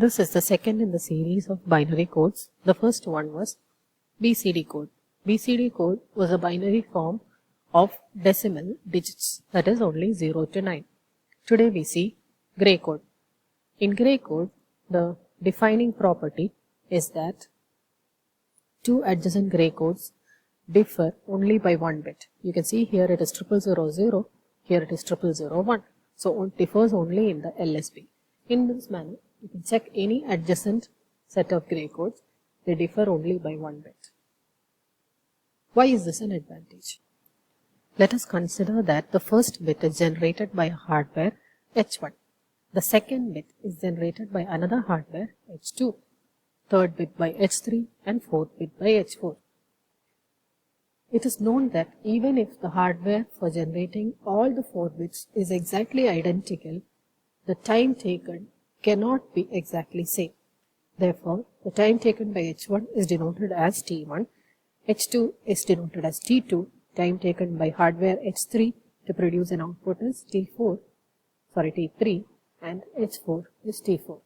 This is the second in the series of binary codes. The first one was BCD code. BCD code was a binary form of decimal digits, that is only 0 to 9. Today we see gray code. In gray code, the defining property is that two adjacent gray codes differ only by 1 bit. You can see here it is 0000, here it is 0001. So it differs only in the LSB. In this manner, you can check any adjacent set of gray codes. They differ only by 1 bit. Why is this an advantage? Let us consider that the first bit is generated by a hardware H1. The second bit is generated by another hardware H2. Third bit by H3 and fourth bit by H4. It is known that even if the hardware for generating all the 4 bits is exactly identical, the time taken cannot be exactly same. Therefore, the time taken by H1 is denoted as T1, H2 is denoted as T2, time taken by hardware H3 to produce an output is T3, and H4 is T4.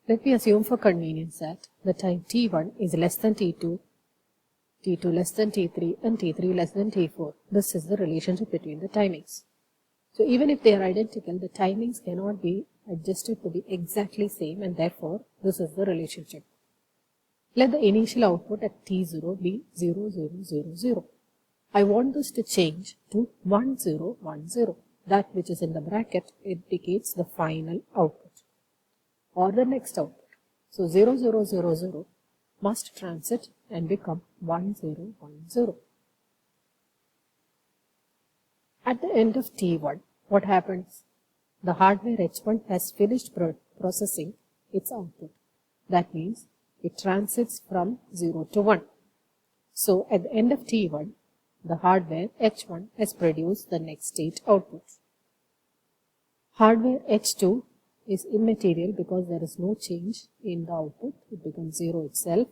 Let me assume for convenience that the time T1 is less than T2, T2 less than T3 and T3 less than T4. This is the relationship between the timings. So even if they are identical, the timings cannot be adjusted to be exactly same, and therefore this is the relationship. Let the initial output at T0 be 0000. I want this to change to 1010. That which is in the bracket indicates the final output or the next output. So 0000 must transit and become 1010. At the end of T1, what happens? The hardware H1 has finished processing its output. That means it transits from 0 to 1. So at the end of T1, the hardware H1 has produced the next state output. Hardware H2 is immaterial because there is no change in the output. It becomes 0 itself.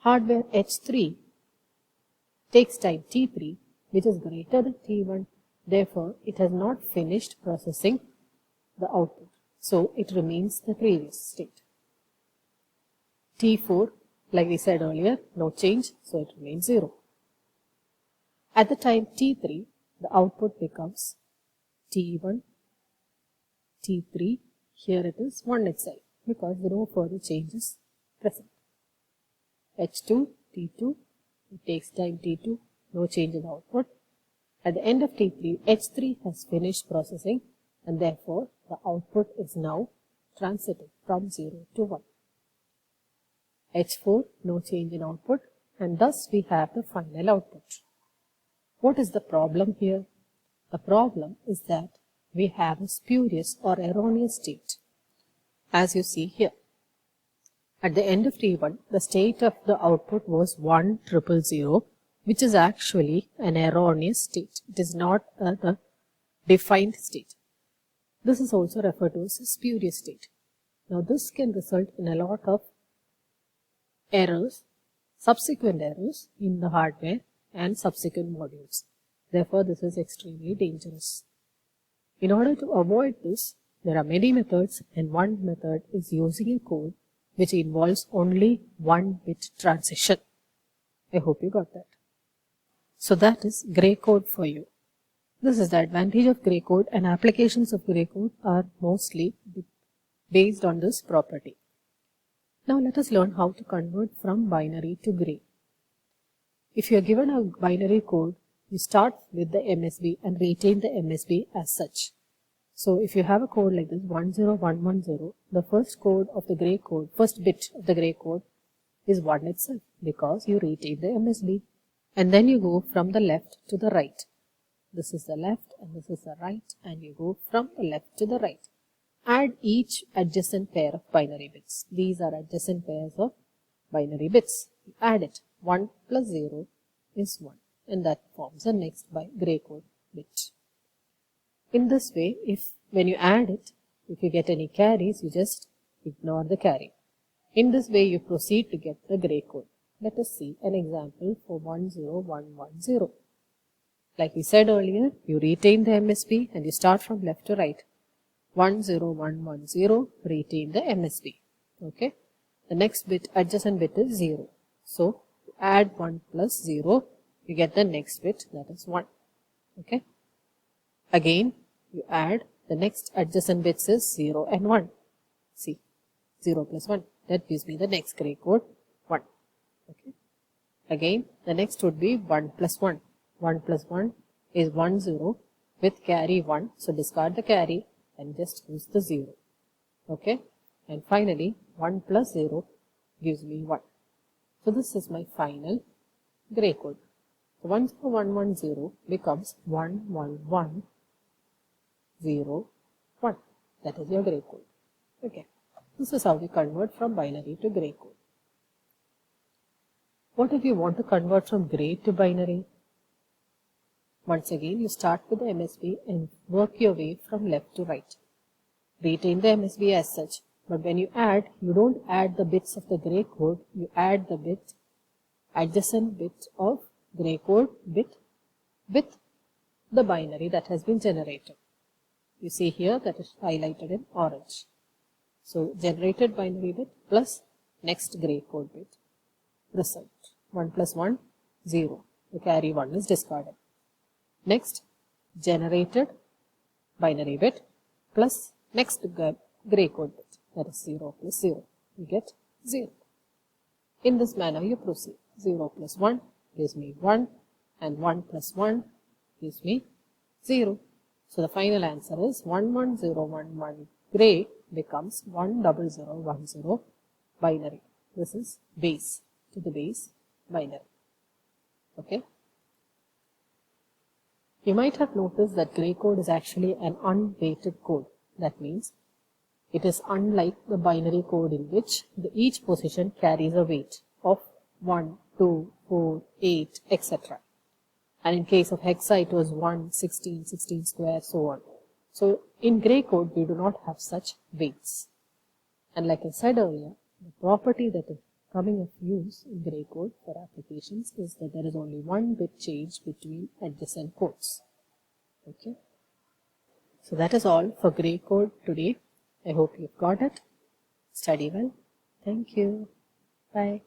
Hardware H3 takes time T3, which is greater than T1. Therefore, it has not finished processing the output. So it remains the previous state. T4, like we said earlier, no change, so it remains 0. At the time T3, the output becomes T1, T3, here it is 1 itself because no further changes present. H2, T2, it takes time T2, no change in the output. At the end of T3, H3 has finished processing and therefore the output is now transited from 0 to 1. H4, no change in output, and thus we have the final output. What is the problem here? The problem is that we have a spurious or erroneous state, as you see here. At the end of T1, the state of the output was 1000, which is actually an erroneous state. It is not the defined state. This is also referred to as a spurious state. Now this can result in a lot of errors, subsequent errors in the hardware and subsequent modules. Therefore, this is extremely dangerous. In order to avoid this, there are many methods, and one method is using a code which involves only 1 bit transition. I hope you got that. So that is gray code for you. This is the advantage of gray code, and applications of gray code are mostly based on this property. Now let us learn how to convert from binary to gray. If you are given a binary code, you start with the MSB and retain the MSB as such. So if you have a code like this 10110, the first code of the gray code, first bit of the gray code is 1 itself because you retain the MSB. And then you go from the left to the right. This is the left and this is the right, and you go from the left to the right. Add each adjacent pair of binary bits. These are adjacent pairs of binary bits. Add it. 1 plus 0 is 1, and that forms the next gray code bit. In this way, when you add it, if you get any carries, you just ignore the carry. In this way, you proceed to get the gray code. Let us see an example for 10110. Like we said earlier, you retain the MSB and you start from left to right. 10110, retain the MSB. Okay. The next bit, adjacent bit is 0. So add 1 plus 0, you get the next bit, that is 1. Okay. Again, you add the next adjacent bits is 0 and 1. See, 0 plus 1. That gives me the next gray code 1. Okay. Again, the next would be 1 plus 1. 1 plus 1 is 1 0 with carry 1. So discard the carry and just use the 0. Okay. And finally, 1 plus 0 gives me 1. So this is my final gray code. So 10110 becomes 11101. That is your gray code. Okay. This is how we convert from binary to gray code. What if you want to convert from gray to binary? Once again, you start with the MSB and work your way from left to right. Retain the MSB as such, but when you add, you don't add the bits of the gray code, you add the adjacent bit of gray code bit with the binary that has been generated. You see here that is highlighted in orange. So generated binary bit plus next gray code bit. Result 1 plus 1 0. The carry 1 is discarded. Next generated binary bit plus next gray code bit, that is 0 plus 0. You get 0. In this manner you proceed. 0 plus 1 gives me 1 and 1 plus 1 gives me 0. So the final answer is 11011 gray becomes 10010 binary. This is base to the base binary. Okay. You might have noticed that gray code is actually an unweighted code. That means it is unlike the binary code in which each position carries a weight of 1, 2, 4, 8, etc. And in case of hexa, it was 1, 16, 16 square, so on. So in gray code, we do not have such weights. And like I said earlier, the property that is coming of use in gray code for applications is that there is only one bit change between adjacent codes. Okay. So that is all for gray code today. I hope you've got it. Study well. Thank you. Bye.